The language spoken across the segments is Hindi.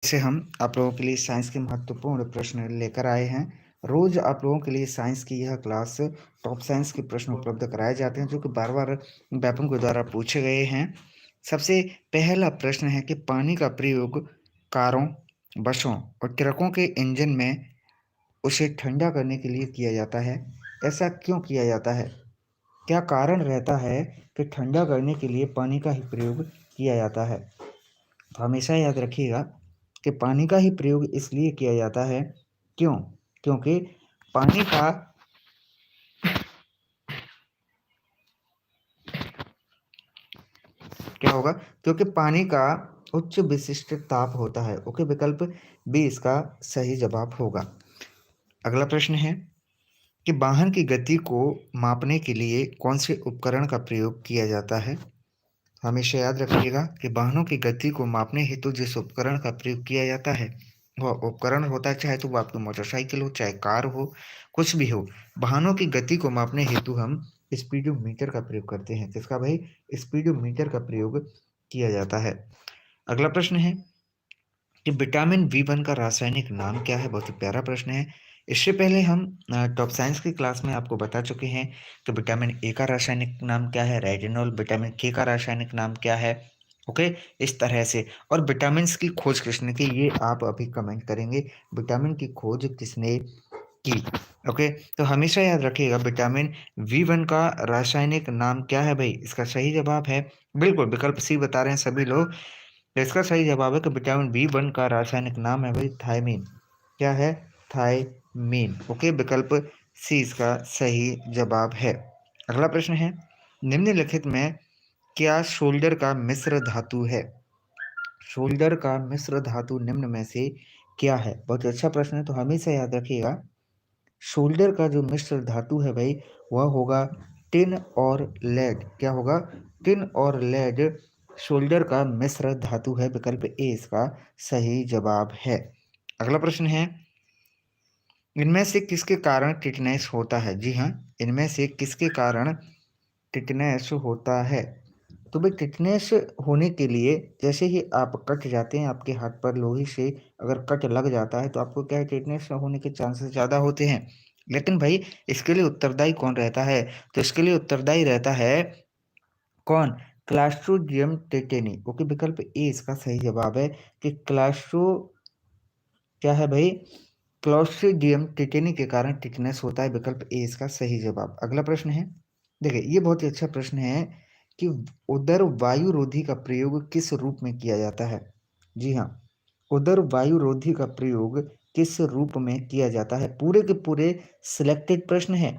से हम आप लोगों के लिए साइंस के महत्वपूर्ण प्रश्न लेकर आए हैं। रोज आप लोगों के लिए साइंस की यह क्लास टॉप साइंस के प्रश्न उपलब्ध कराए जाते हैं जो कि बार बार व्यापम के द्वारा पूछे गए हैं। सबसे पहला प्रश्न है कि पानी का प्रयोग कारों, बसों और ट्रकों के इंजन में उसे ठंडा करने के लिए किया जाता है। ऐसा क्यों किया जाता है? क्या कारण रहता है कि ठंडा करने के लिए पानी का ही प्रयोग किया जाता है? तो हमेशा याद रखिएगा कि पानी का ही प्रयोग इसलिए किया जाता है। क्यों? क्योंकि पानी का क्या होगा? क्योंकि पानी का उच्च विशिष्ट ताप होता है। ओके, विकल्प बी इसका सही जवाब होगा। अगला प्रश्न है कि वाहन की गति को मापने के लिए कौन से उपकरण का प्रयोग किया जाता है? हमेशा याद रखिएगा कि वाहनों की गति को मापने हेतु जिस उपकरण का प्रयोग किया जाता है वह उपकरण होता है, चाहे तो वो आपकी मोटरसाइकिल हो, चाहे कार हो, कुछ भी हो। वाहनों की गति को मापने हेतु हम स्पीडोमीटर का प्रयोग करते हैं। किसका भाई? स्पीडोमीटर का प्रयोग किया जाता है। अगला प्रश्न है कि विटामिन बी1 का रासायनिक नाम क्या है? बहुत ही प्यारा प्रश्न है। इससे पहले हम टॉप साइंस की क्लास में आपको बता चुके हैं कि विटामिन ए का रासायनिक नाम क्या है, रेटिनॉल। विटामिन के का रासायनिक नाम क्या है? ओके, इस तरह से। और विटामिन की खोज किसने की, ये आप अभी कमेंट करेंगे। विटामिन की खोज किसने की? ओके, तो हमेशा याद रखिएगा विटामिन बी1 का रासायनिक नाम क्या है भाई? इसका सही जवाब है बिल्कुल विकल्प सी बता रहे हैं सभी लोग। तो इसका सही जवाब है कि विटामिन बी1 का रासायनिक नाम है भाई थायमीन। क्या है? थायमीन। ओके, विकल्प सी इसका सही जवाब है। अगला प्रश्न है निम्नलिखित में क्या शोल्डर का मिश्र धातु है? शोल्डर का मिश्र धातु निम्न में से क्या है? बहुत अच्छा प्रश्न है, तो हमेशा याद रखिएगा शोल्डर का जो मिश्र धातु है भाई वह होगा टिन और लेड। क्या होगा? टिन और लेड शोल्डर का मिश्र धातु है। विकल्प ए इसका सही जवाब है। अगला प्रश्न है इनमें से किसके कारण टिटनेस होता है? जी हाँ, इनमें से किसके कारण टिटनेस होता है? तो भाई टिटनेस होने के लिए जैसे ही आप कट जाते हैं, आपके हाथ पर लोहे से अगर कट लग जाता है तो आपको क्या है, टिटनेस होने के चांसेस ज़्यादा होते हैं। लेकिन भाई इसके लिए उत्तरदायी कौन रहता है? तो इसके लिए उत्तरदायी रहता है कौन? क्लास्ट्रोडियम टेटेनी। ओके, विकल्प ए इसका सही जवाब है कि क्लास्ट्रो क्या है भाई? क्लॉस्ट्रिडियम टेटेनी के कारण टिटनेस होता है। विकल्प ए इसका सही जवाब। अगला प्रश्न है, देखिए ये बहुत ही अच्छा प्रश्न है कि उदर वायु रोधी का प्रयोग किस रूप में किया जाता है? जी हाँ, उदर वायु रोधी का प्रयोग किस रूप में किया जाता है? पूरे के पूरे सिलेक्टेड प्रश्न है,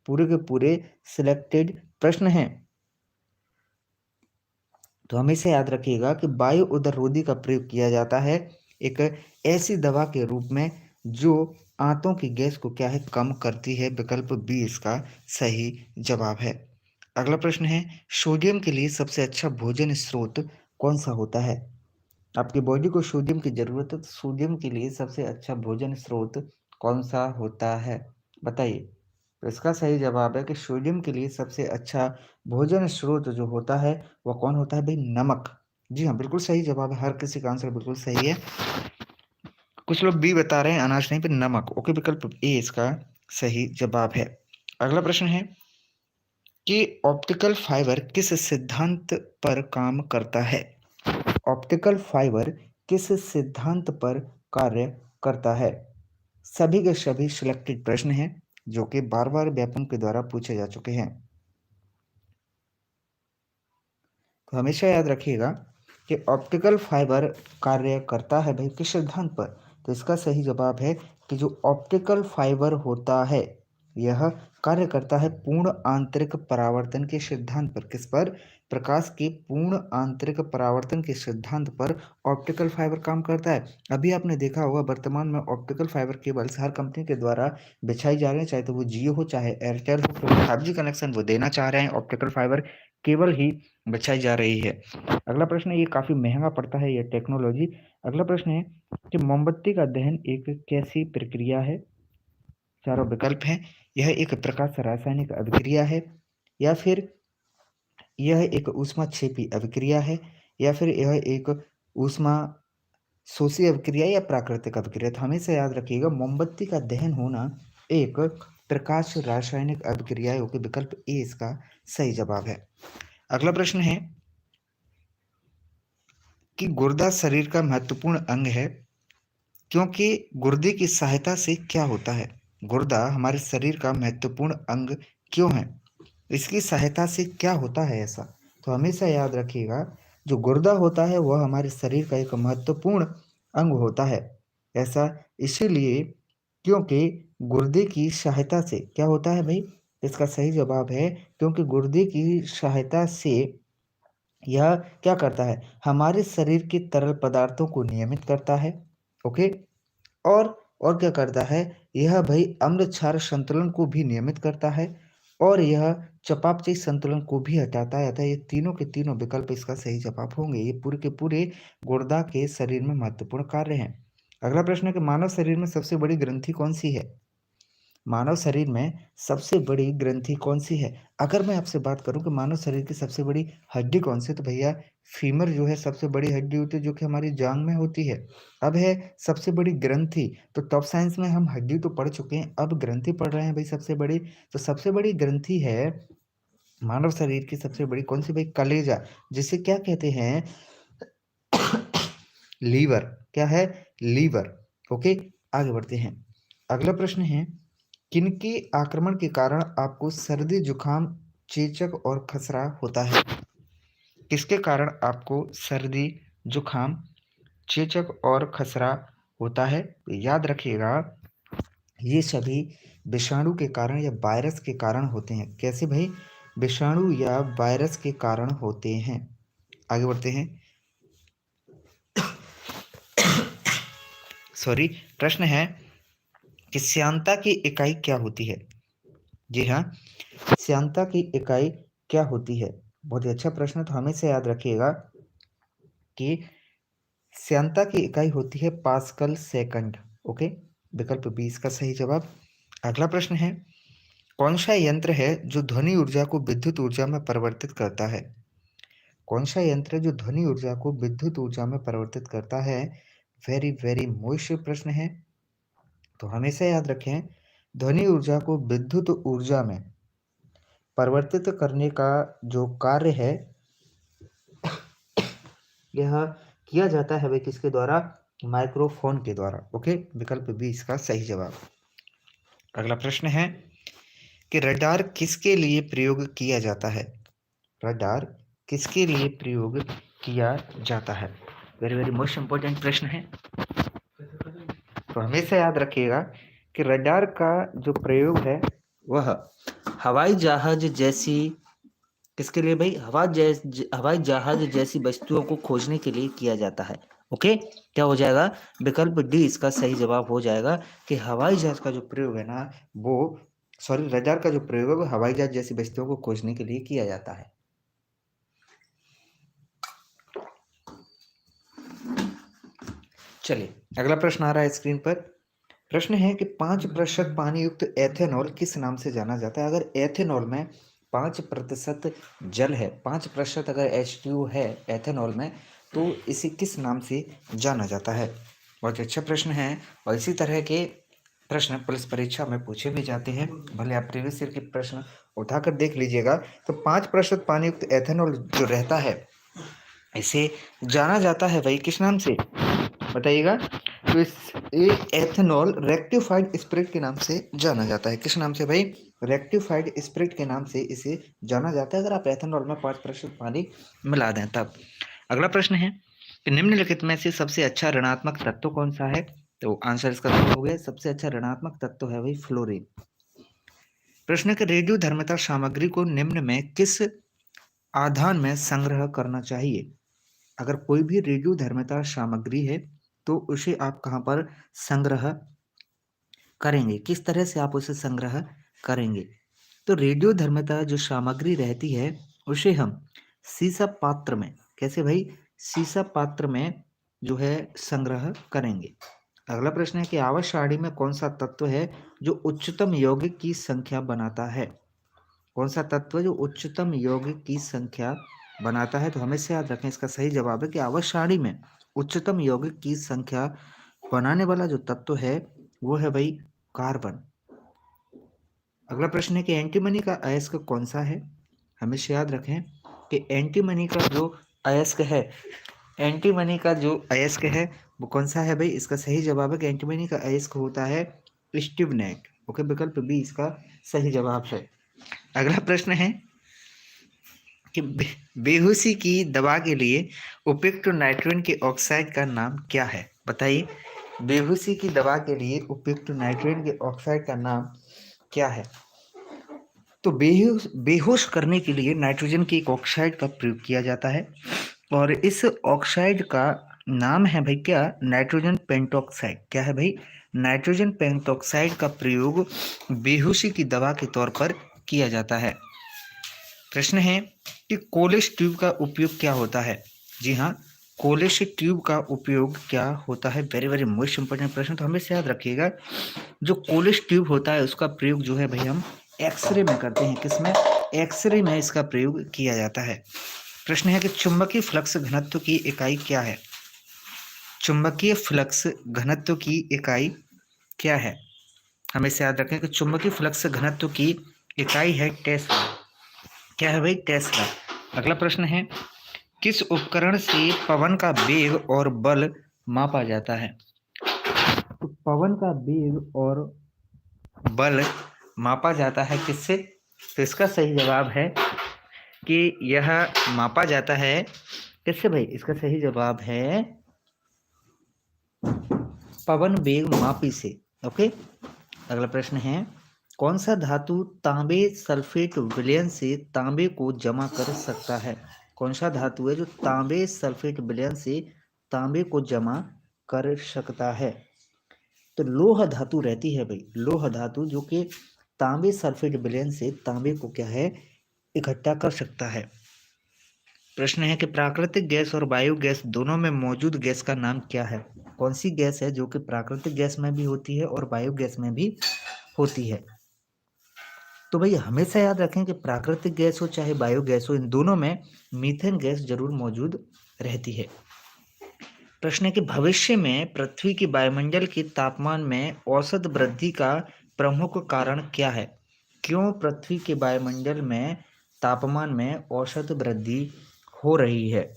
पूरे के पूरे सिलेक्टेड प्रश्न हैं। तो हमेशा याद रखिएगा कि वायु उदररोधी का प्रयोग किया जाता है एक ऐसी दवा के रूप में जो आंतों की गैस को क्या है, कम करती है। विकल्प बी इसका सही जवाब है। अगला प्रश्न है सोडियम के लिए सबसे अच्छा भोजन स्रोत कौन सा होता है? आपकी बॉडी को सोडियम की जरूरत है, तो सोडियम के लिए सबसे अच्छा भोजन स्रोत कौन सा होता है? बताइए। तो इसका सही जवाब है कि सोडियम के लिए सबसे अच्छा भोजन स्रोत जो होता है वह कौन होता है भाई? नमक। जी हाँ, बिल्कुल सही जवाब है, हर किसी का आंसर बिल्कुल सही है। कुछ लोग बी बता रहे हैं, अनाज नहीं पे नमक। ओके, विकल्प ए इसका सही जवाब है। अगला प्रश्न है कि ऑप्टिकल फाइबर किस सिद्धांत पर काम करता है? ऑप्टिकल फाइबर किस सिद्धांत पर कार्य करता है? सभी के सभी सिलेक्टेड प्रश्न हैं जो कि बार बार व्यापम के द्वारा पूछे जा चुके हैं। तो हमेशा याद रखिएगा कि ऑप्टिकल फाइबर कार्य करता है भाई किस सिद्धांत पर? तो इसका सही जवाब है कि जो ऑप्टिकल फाइबर होता है यह कार्य करता है पूर्ण आंतरिक परावर्तन के सिद्धांत पर। किस पर? प्रकाश के पूर्ण आंतरिक परावर्तन के सिद्धांत पर ऑप्टिकल फाइबर काम करता है। अभी आपने देखा होगा वर्तमान में ऑप्टिकल फाइबर केबल्स हर कंपनी के द्वारा बिछाई जा रही है, चाहे तो वो जियो हो चाहे एयरटेल हो, तो 5G कनेक्शन वो देना चाह रहे हैं, ऑप्टिकल फाइबर केबल ही बिछाई जा रही है। अगला प्रश्न है, ये काफी महंगा पड़ता है ये टेक्नोलॉजी। अगला प्रश्न है कि मोमबत्ती का दहन एक कैसी प्रक्रिया है? चारों विकल्प हैं। यह एक प्रकाश रासायनिक अभिक्रिया है, या फिर यह एक ऊष्माक्षेपी अभिक्रिया है, या फिर यह एक ऊष्मा शोषी अभिक्रिया या प्राकृतिक अभिक्रिया? तो हमेशा याद रखिएगा मोमबत्ती का दहन होना एक प्रकाश रासायनिक अभिक्रिया है। ओके, विकल्प ए इसका सही जवाब है। अगला प्रश्न है कि गुर्दा शरीर का महत्वपूर्ण अंग है क्योंकि गुर्दे की सहायता से क्या होता है? गुर्दा हमारे शरीर का महत्वपूर्ण अंग क्यों है? इसकी सहायता से क्या होता है ऐसा? तो हमेशा याद रखिएगा जो गुर्दा होता है वह हमारे शरीर का एक महत्वपूर्ण अंग होता है। ऐसा इसीलिए क्योंकि गुर्दे की सहायता से क्या होता है भाई? इसका सही जवाब है क्योंकि गुर्दे की सहायता से यह क्या करता है? हमारे शरीर के तरल पदार्थों को नियमित करता है। ओके, और और क्या करता है? यह भाई अम्ल क्षार संतुलन को भी नियमित करता है और यह चयापचय संतुलन को भी हटाता है। अतः ये तीनों के तीनों विकल्प इसका सही जवाब होंगे। ये पूरे के पूरे गुर्दा के शरीर में महत्वपूर्ण कार्य हैं। अगला प्रश्न है कि मानव शरीर में सबसे बड़ी ग्रंथि कौन सी है? मानव शरीर में सबसे बड़ी ग्रंथि कौन सी है? अगर मैं आपसे बात करूं कि मानव शरीर की सबसे बड़ी हड्डी कौन सी है, तो भैया फीमर जो है सबसे बड़ी हड्डी होती है जो कि हमारी जांग में होती है। अब है सबसे बड़ी ग्रंथि, तो टॉप साइंस में हम हड्डी तो पढ़ चुके हैं, अब ग्रंथि पढ़ रहे हैं भाई सबसे बड़ी। तो सबसे बड़ी ग्रंथि है मानव शरीर की सबसे बड़ी कौन सी भाई? कलेजा, जिसे क्या कहते हैं? लीवर। क्या है? लीवर। ओके, आगे बढ़ते हैं। अगला प्रश्न है किनके आक्रमण के कारण आपको सर्दी जुकाम चेचक और खसरा होता है? किसके कारण आपको सर्दी जुकाम चेचक और खसरा होता है? तो याद रखिएगा ये सभी विषाणु के कारण या वायरस के कारण होते हैं। कैसे भाई? विषाणु या वायरस के कारण होते हैं। आगे बढ़ते हैं। सॉरी, प्रश्न है कि श्यानता की इकाई क्या होती है? जी हाँ, श्यानता की इकाई क्या होती है? बहुत ही अच्छा प्रश्न। तो हमेशा याद रखिएगा कि श्यानता की इकाई होती है पास्कल सेकंड। ओके, विकल्प बी इसका सही जवाब। अगला प्रश्न है कौन सा यंत्र है जो ध्वनि ऊर्जा को विद्युत ऊर्जा में परिवर्तित करता है? कौन सा यंत्र है जो ध्वनि ऊर्जा को विद्युत ऊर्जा में परिवर्तित करता है? वेरी वेरी मोस्ट प्रश्न है। तो हमेशा याद रखें ध्वनि ऊर्जा को विद्युत ऊर्जा में परिवर्तित करने का जो कार्य है यह किया जाता है भाई किसके द्वारा? माइक्रोफोन के द्वारा। ओके, विकल्प बी इसका सही जवाब। अगला प्रश्न है कि रडार किसके लिए प्रयोग किया जाता है? रडार किसके लिए प्रयोग किया जाता है? वेरी वेरी मोस्ट इंपॉर्टेंट प्रश्न है। तो हमेशा याद रखिएगा कि रडार का जो प्रयोग है वह हवाई जहाज जैसी किसके लिए भाई? हवाई जहाज जैसी वस्तुओं को खोजने के लिए किया जाता है। ओके, क्या हो जाएगा? विकल्प डी इसका सही जवाब हो जाएगा कि हवाई जहाज का जो प्रयोग है ना वो सॉरी रडार का जो प्रयोग है वो हवाई जहाज जैसी वस्तुओं को खोजने के लिए किया जाता है। चलिए अगला प्रश्न आ रहा है स्क्रीन पर। प्रश्न है कि 5% पानी युक्त एथेनॉल किस नाम से जाना जाता है? अगर एथेनॉल में 5% जल है, 5% अगर H2O है एथेनॉल में, तो इसे किस नाम से जाना जाता है? बहुत अच्छा प्रश्न है और इसी तरह के प्रश्न पुलिस परीक्षा में पूछे भी जाते हैं। भले आप प्रीवियस ईयर के प्रश्न उठाकर देख लीजिएगा। तो 5% पानी युक्त एथेनॉल जो रहता है इसे जाना जाता है भाई किस नाम से? बताइएगा। तो इस एथेनॉल रेक्टिफाइड स्पिरिट के नाम से जाना जाता है। किस नाम से भाई? रेक्टिफाइड स्पिरिट के नाम से इसे जाना जाता है अगर आप एथेनॉल में 5% पानी मिला दें तब। अगला प्रश्न है कि निम्नलिखित में से सबसे अच्छा ऋणात्मक तत्व कौन सा है? तो आंसर इसका हो गया सबसे अच्छा ऋणात्मक तत्व है भाई फ्लोरीन। प्रश्न है कि रेडियो धर्मिता सामग्री को निम्न में किस आधान में संग्रह करना चाहिए? अगर कोई भी रेडियो धर्मिता सामग्री है तो उसे आप कहाँ पर संग्रह करेंगे? किस तरह से आप उसे संग्रह करेंगे? तो रेडियो धर्मिता जो सामग्री रहती है उसे हम सीसा पात्र में, कैसे भाई? सीसा पात्र में जो है संग्रह करेंगे। अगला प्रश्न है कि आवर्त सारणी में कौन सा तत्व है जो उच्चतम यौगिक की संख्या बनाता है? कौन सा तत्व जो उच्चतम यौगिक की संख्या बनाता है? तो हमेशा याद रखें इसका सही जवाब है कि आवर्त सारणी में उच्चतम यौगिक की संख्या बनाने वाला जो तत्व है वो है भाई कार्बन। अगला प्रश्न है कि एंटीमनी का अयस्क कौन सा है। हमेशा याद रखें कि एंटीमनी का जो अयस्क है, एंटीमनी का जो अयस्क है वो कौन सा है भाई। इसका सही जवाब है कि एंटीमनी का अयस्क होता है स्टिवनेट। ओके, विकल्प बी इसका सही जवाब है। अगला प्रश्न है कि बेहोशी की दवा के लिए उपयुक्त नाइट्रोजन के ऑक्साइड का नाम क्या है। बताइए, बेहोशी की दवा के लिए उपयुक्त नाइट्रोजन के ऑक्साइड का नाम क्या है। तो बेहोश करने के लिए नाइट्रोजन के एक ऑक्साइड का प्रयोग किया जाता है और इस ऑक्साइड का नाम है भाई क्या, नाइट्रोजन पेंटॉक्साइड। क्या है भाई, नाइट्रोजन पेंटॉक्साइड का प्रयोग बेहोशी की दवा के तौर पर किया जाता है। प्रश्न है कि कोलिस ट्यूब का उपयोग क्या होता है। जी हाँ, कोलिस ट्यूब का उपयोग क्या होता है। वेरी वेरी मोस्ट इंपोर्टेंट प्रश्न, तो हमेशा याद रखिएगा जो कोलिस ट्यूब होता है उसका प्रयोग जो है भाई हम एक्सरे में करते हैं। किसमें, एक्सरे में इसका प्रयोग किया जाता है। प्रश्न है कि चुंबकीय फ्लक्स घनत्व की इकाई क्या है। चुंबकीय फ्लक्स घनत्व की इकाई क्या है। हमेशा याद रखें कि चुंबकीय फ्लक्स घनत्व की इकाई है टेस्ला। क्या है भाई, टेस्ला। अगला प्रश्न है किस उपकरण से पवन का वेग और बल मापा जाता है। तो पवन का वेग और बल मापा जाता है किससे। तो इसका सही जवाब है कि यह मापा जाता है किससे भाई। इसका सही जवाब है पवन वेग मापी से। ओके, अगला प्रश्न है कौन सा धातु तांबे सल्फेट विलयन से तांबे को जमा कर सकता है। कौन सा धातु है जो तांबे सल्फेट विलयन से तांबे को जमा कर सकता है। तो लोह धातु रहती है भाई, लोह धातु जो कि तांबे सल्फेट विलयन से तांबे को क्या है, इकट्ठा कर सकता है। प्रश्न है कि प्राकृतिक गैस और वायु गैस दोनों में मौजूद गैस का नाम क्या है। कौन सी गैस है जो कि प्राकृतिक गैस में भी होती है और वायु गैस में भी होती है। तो भैया हमेशा याद रखें कि प्राकृतिक गैस हो चाहे वायु गैस हो, इन दोनों में मीथेन गैस जरूर मौजूद रहती है। प्रश्न है कि भविष्य में पृथ्वी के वायुमंडल के तापमान में औसत वृद्धि का प्रमुख कारण क्या है। क्यों पृथ्वी के वायुमंडल में तापमान में औसत वृद्धि हो रही है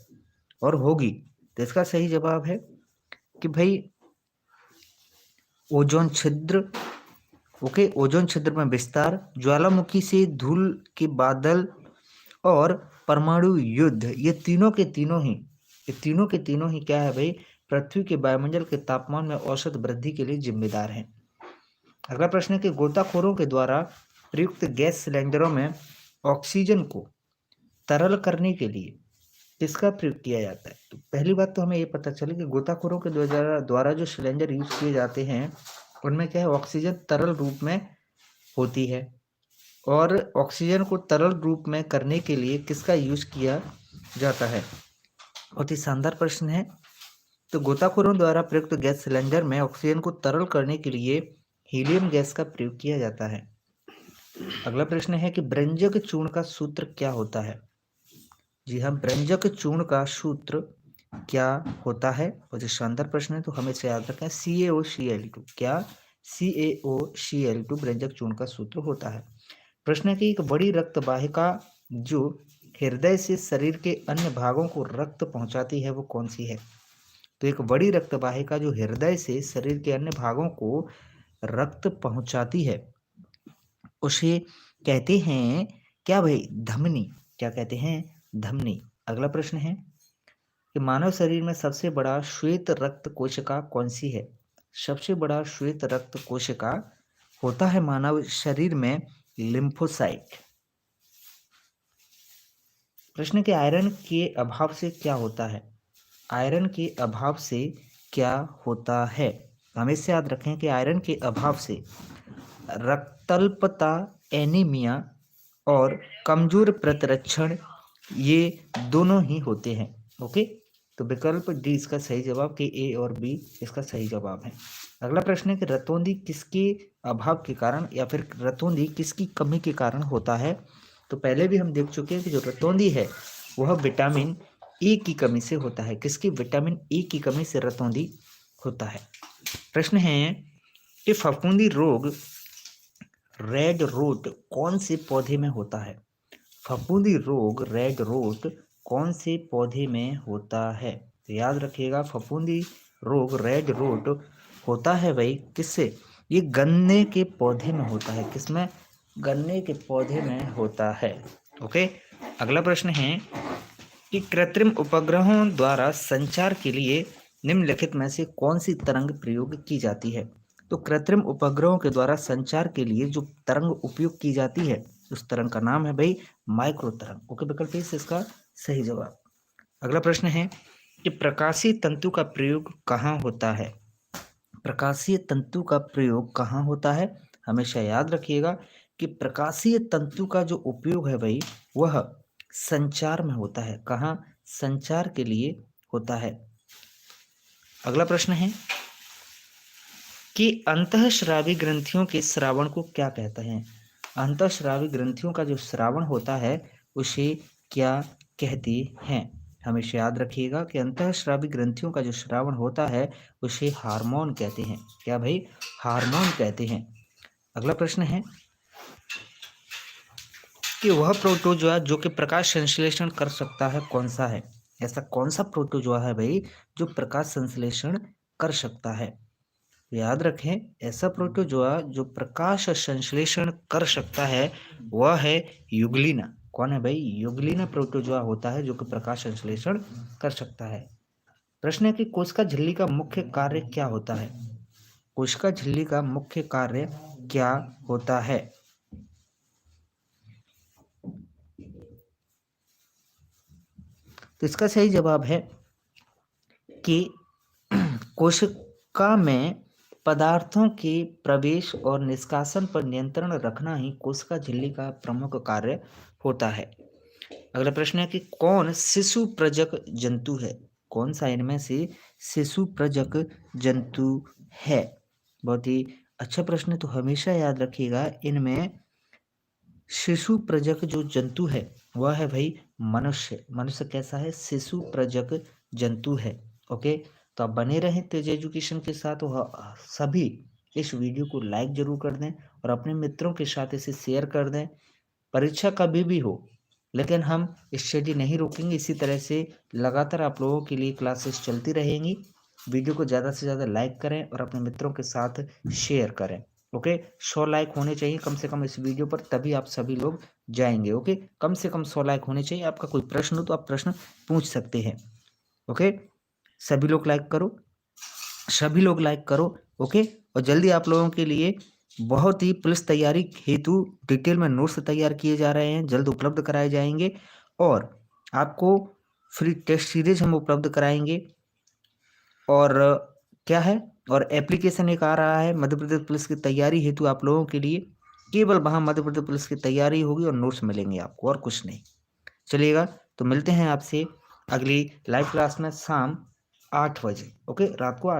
और होगी। तो इसका सही जवाब है कि भाई ओजोन छिद्र। ओके, ओजोन छिद्र में विस्तार, ज्वालामुखी से धूल के बादल और परमाणु युद्ध, ये तीनों के तीनों ही क्या है भाई, पृथ्वी के वायुमंडल के तापमान में औसत वृद्धि के लिए जिम्मेदार हैं। अगला प्रश्न है कि गोताखोरों के द्वारा प्रयुक्त गैस सिलेंडरों में ऑक्सीजन को तरल करने के लिए किसका प्रयोग किया जाता है। तो पहली बात तो हमें ये पता चले कि गोताखोरों के द्वारा जो सिलेंडर यूज किए जाते हैं उनमें क्या है, ऑक्सीजन तरल रूप में होती है और ऑक्सीजन को तरल रूप में करने के लिए किसका यूज किया जाता है। बहुत ही शानदार प्रश्न है। तो गोताखोरों द्वारा प्रयुक्त गैस सिलेंडर में ऑक्सीजन को तरल करने के लिए हीलियम गैस का प्रयोग किया जाता है। अगला प्रश्न है कि ब्रंजक चूर्ण का सूत्र क्या होता है। जी हाँ, ब्रंजक चूर्ण का सूत्र क्या होता है। बहुत ही शानदार प्रश्न है, तो हमें इसे याद रखें CaOCl2। क्या, CaOCl2 ब्रंजक चूर्ण का सूत्र होता है। प्रश्न है कि एक बड़ी रक्त वाहिका जो हृदय से शरीर के अन्य भागों को रक्त पहुंचाती है वो कौन सी है। तो एक बड़ी रक्त वाहिका जो हृदय से शरीर के अन्य भागों को रक्त पहुंचाती है उसे कहते हैं क्या भाई, धमनी। क्या कहते हैं, धमनी। अगला प्रश्न है कि मानव शरीर में सबसे बड़ा श्वेत रक्त कोशिका कौन सी है। सबसे बड़ा श्वेत रक्त कोशिका होता है मानव शरीर में लिम्फोसाइट। प्रश्न के आयरन के अभाव से क्या होता है। आयरन के अभाव से क्या होता है। हमेशा याद रखें कि आयरन के अभाव से रक्तल्पता, एनीमिया और कमजोर प्रतिरक्षण, ये दोनों ही होते हैं। ओके, तो विकल्प डी इसका सही जवाब, कि ए और बी इसका सही जवाब है। अगला प्रश्न है कि रतौंधी किसके अभाव के कारण या फिर रतौंधी किसकी कमी के कारण होता है। तो पहले भी हम देख चुके हैं कि जो रतौंधी है वह विटामिन ए की कमी से होता है। किसकी? विटामिन ए की कमी से रतौंधी होता है। प्रश्न है कि फफूंदी रोग रेड रोट कौन से पौधे में होता है? फफूंदी रोग रेड रोट कौन से पौधे में होता है? तो याद रखिएगा, फफूंदी रोग रेड रोट होता है भाई किससे? ये गन्ने के पौधे में होता है। किसमें? गन्ने के पौधे में होता है। ओके, अगला प्रश्न है कि कृत्रिम उपग्रहों द्वारा संचार के लिए निम्नलिखित में से कौन सी तरंग प्रयोग की जाती है? तो कृत्रिम उपग्रहों के द्वारा संचार के लिए जो तरंग उपयोग की जाती है उस तरंग का नाम है भाई माइक्रो तरंग। ओके, विकल्प ए इसका सही जवाब। अगला प्रश्न है कि प्रकाशीय तंतु का प्रयोग कहाँ होता है? प्रकाशीय तंतु का प्रयोग कहाँ होता है? हमेशा याद रखिएगा कि प्रकाशीय तंतु का जो उपयोग है भाई वह संचार में होता है। कहाँ? संचार के लिए होता है। अगला प्रश्न है कि अंतःस्रावी ग्रंथियों के स्रावण को क्या कहते हैं? अंतःस्रावी ग्रंथियों का जो स्रावण होता है उसे क्या कहते हैं? हमेशा याद रखिएगा कि अंतःस्रावी ग्रंथियों का जो स्रावण होता है उसे हार्मोन कहते हैं। क्या भाई? हार्मोन कहते हैं। अगला प्रश्न है कि वह प्रोटोजोआ जो कि प्रकाश संश्लेषण कर सकता है कौन सा है? ऐसा कौन सा प्रोटोजोआ है भाई जो प्रकाश संश्लेषण कर सकता है? याद रखें, ऐसा प्रोटोजोआ जो प्रकाश संश्लेषण कर सकता है वह है यूग्लिना। कौन है भाई? यूग्लिना प्रोटोजोआ होता है जो कि प्रकाश संश्लेषण कर सकता है। प्रश्न है कि कोशिका झिल्ली का मुख्य कार्य क्या होता है? कोशिका झिल्ली का मुख्य कार्य क्या होता है? तो इसका सही जवाब है कि कोशिका में पदार्थों के प्रवेश और निष्कासन पर नियंत्रण रखना ही कोशिका झिल्ली का प्रमुख कार्य होता है। अगला प्रश्न है कि कौन शिशु प्रजक जंतु है? कौन सा इनमें से शिशु प्रजक जंतु है? बहुत ही अच्छा प्रश्न है। तो हमेशा याद रखिएगा, इनमें शिशु प्रजक जो जंतु है वह है भाई मनुष्य। मनुष्य कैसा है? शिशु प्रजक जंतु है। ओके, तो आप बने रहें तेज एजुकेशन के साथ। सभी इस वीडियो को लाइक जरूर कर दें और अपने मित्रों के साथ इसे शेयर कर दें। परीक्षा कभी भी हो लेकिन हम स्टडी नहीं रोकेंगे। इसी तरह से लगातार आप लोगों के लिए क्लासेस चलती रहेंगी। वीडियो को ज़्यादा से ज़्यादा लाइक करें और अपने मित्रों के साथ शेयर करें। ओके, 100 लाइक होने चाहिए कम से कम इस वीडियो पर, तभी आप सभी लोग जाएंगे। ओके, कम से कम 100 लाइक होने चाहिए। आपका कोई प्रश्न हो तो आप प्रश्न पूछ सकते हैं। ओके, सभी लोग लाइक करो, सभी लोग लाइक करो। ओके, और जल्दी आप लोगों के लिए बहुत ही पुलिस तैयारी हेतु डिटेल में नोट्स तैयार किए जा रहे हैं, जल्द उपलब्ध कराए जाएंगे। और आपको फ्री टेस्ट सीरीज हम उपलब्ध कराएंगे। और क्या है, और एप्लीकेशन एक आ रहा है मध्य प्रदेश पुलिस की तैयारी हेतु आप लोगों के लिए। केवल वहाँ मध्य प्रदेश पुलिस की तैयारी होगी और नोट्स मिलेंगे आपको, और कुछ नहीं। चलिएगा, तो मिलते हैं आपसे अगली लाइव क्लास में शाम 8 बजे। ओके, रात को 8